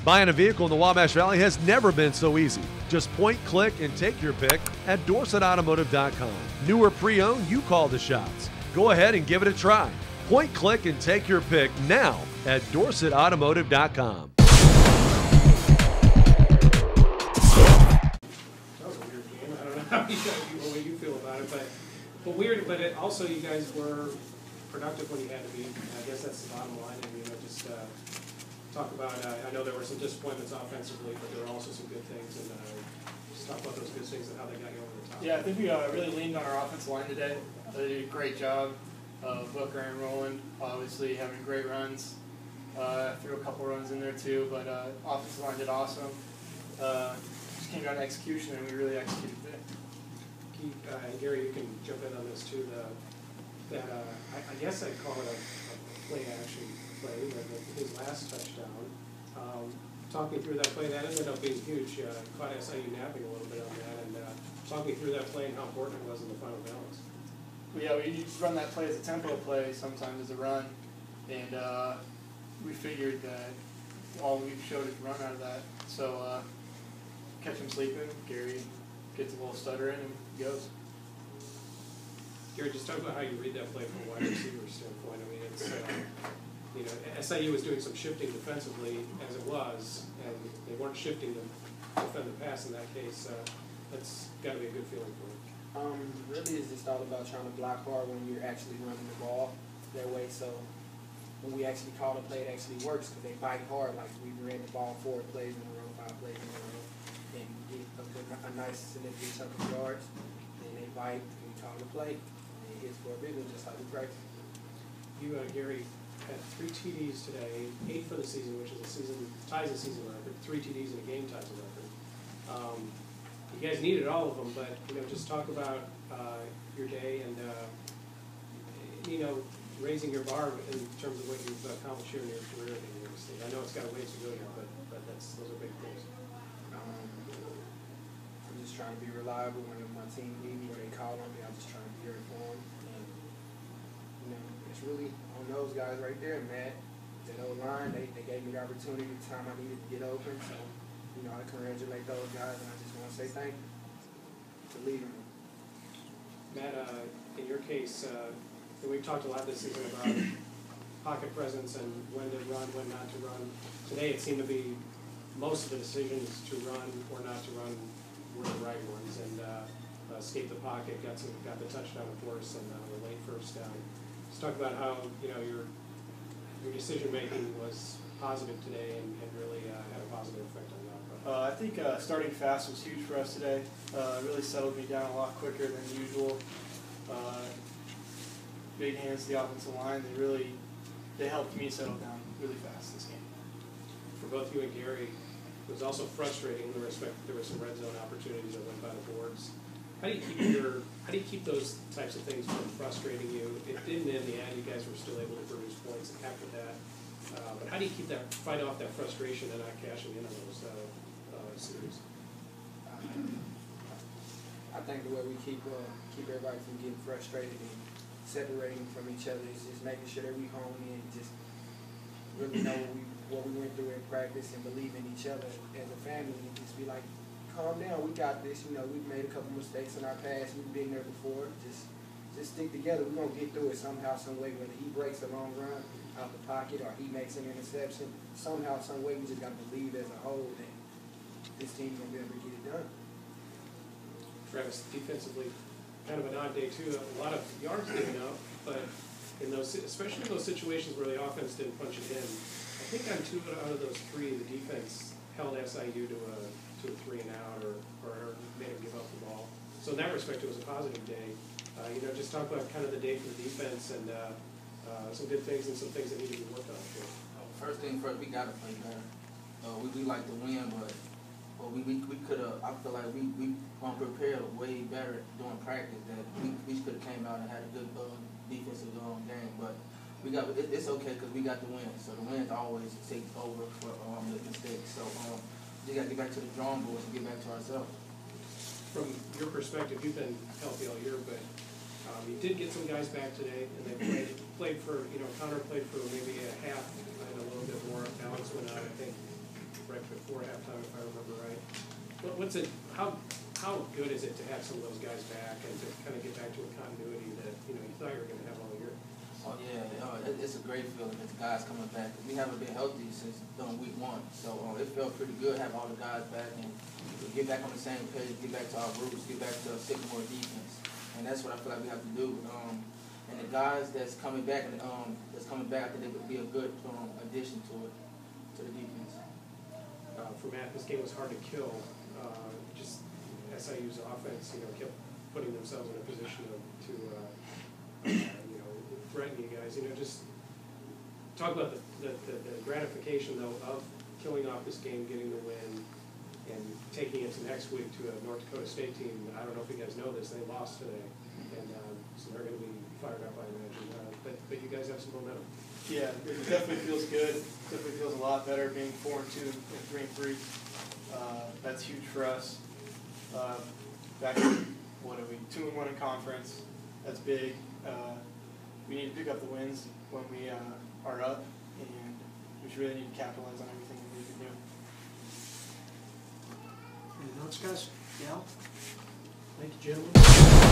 Buying a vehicle in the Wabash Valley has never been so easy. Just point, click, and take your pick at DorsetAutomotive.com. New or pre-owned, you call the shots. Go ahead and give it a try. Point, click, and take your pick now at DorsetAutomotive.com. That was a weird game. I don't know how you feel about it, but weird. But it also, you guys were productive when you had to be. I guess that's the bottom line. And just talk about. I know there were some disappointments offensively, but there were also some good things. And just talk about those good things and how they got you over the top. Yeah, I think we really leaned on our offensive line today. They did a great job. Booker and Rowland, obviously having great runs. Threw a couple runs in there too, but offensive line did awesome. Just came down to execution, and we really executed today. And Gary, you can jump in on this too. I guess I'd call it a play action play, his last touchdown. Talk me through that play. That ended up being huge. Caught SIU napping a little bit on that, and talk me through that play and how important it was in the final balance. Yeah, we just run that play as a tempo play, sometimes as a run, and we figured that all we showed is run out of that. So catch him sleeping, Gary gets a little stutter in and goes. Gary, just talk about how you read that play from a wide receiver standpoint. I mean, it's SIU was doing some shifting defensively as it was, and they weren't shifting to defend the pass in that case. That's got to be a good feeling for you. Really, it's just all about trying to block hard when you're actually running the ball that way. So when we actually call a play, it actually works because they bite hard. Like we ran the ball 4 plays in a row, 5 plays in a row, and get a nice significant chunk of yards. Then they bite, and we call the play, and it hits for a big one, just like we practice. You, Gary, had 3 TDs today, 8 for the season, which ties a season record. 3 TDs in a game ties a record. You guys needed all of them, but just talk about your day and raising your bar in terms of what you've accomplished here in your career at the university. I know it's got a ways to go here, but those are big things. I'm just trying to be reliable when my team need me or they call on me. I'm just trying to be there for them. And it's really on those guys right there, Matt. That O-line, they gave me the opportunity the time I needed to get open. So I congratulate those guys, and I just want to say thank you to leading them. Matt, in your case, we've talked a lot this season about pocket presence and when to run, when not to run. Today it seemed to be most of the decisions to run or not to run were the right ones, and escaped the pocket, got the touchdown, of course, and the late first down. Let's talk about how your decision making was positive today and really had a positive effect on that. I think starting fast was huge for us today. It really settled me down a lot quicker than usual. Big hands to the offensive line. They helped me settle down really fast this game. For both you and Gary, it was also frustrating in the respect that there were some red zone opportunities that went by the boards. How do you keep those types of things from frustrating you? It didn't in the end. You guys were still able to produce points after that. But how do you fight off that frustration and not cashing in on those series? I think the way we keep everybody from getting frustrated and separating from each other is just making sure that we hone in and just really know what we went through in practice and believe in each other as a family and just be like, calm down, we got this. We've made a couple mistakes in our past. We've been there before. Just stick together. We're gonna get through it somehow, some way. Whether he breaks a long run out the pocket or he makes an interception, somehow, some way, we just gotta believe as a whole that this team's gonna be able to get it done. Travis, defensively, kind of an odd day too. A lot of yards given up, but especially in those situations where the offense didn't punch it in, I think on 2 out of those 3, the defense held SIU to a 3 and out or made them give up the ball. So in that respect, it was a positive day. Just talk about kind of the day for the defense and some good things and some things that need to be worked on. Too. First thing first, we got to play better. We like to win, but we could have. I feel like we prepared way better during practice. That we could have came out and had a good defensive game, but it's okay because we got the win. So the wins always take over for the mistakes. So we got to get back to the drawing boards and get back to ourselves. From your perspective, you've been healthy all year, but you did get some guys back today, and they played for, Connor played for maybe a half and a little bit more. Owens went out, I think, right up before halftime, if I remember right. What's it? How good is it to have some of those guys back and to kind of get back to a continuity that you thought you were going to have all year? Oh yeah, it's a great feeling that the guys coming back. We haven't been healthy since week 1, so it felt pretty good having all the guys back and get back on the same page, get back to our roots, get back to Sycamore defense, and that's what I feel like we have to do. And the guys that's coming back, I think they would be a good addition to the defense. For Matt, this game was hard to kill. Just SIU's offense, kept putting themselves in a position to threaten you guys. Just talk about the gratification though of killing off this game, getting the win, and taking it to next week to a North Dakota State team. I don't know if you guys know this, they lost today, and so they're going to be fired up, I imagine. But you guys have some momentum. Yeah, it definitely feels good. Definitely feels a lot better being 4-2 and 3-3. That's huge for us. Back to, 2-1 in conference. That's big. We need to pick up the wins when we are up, and we just really need to capitalize on everything that we can do. Anything else, guys? Yeah. Thank you, gentlemen.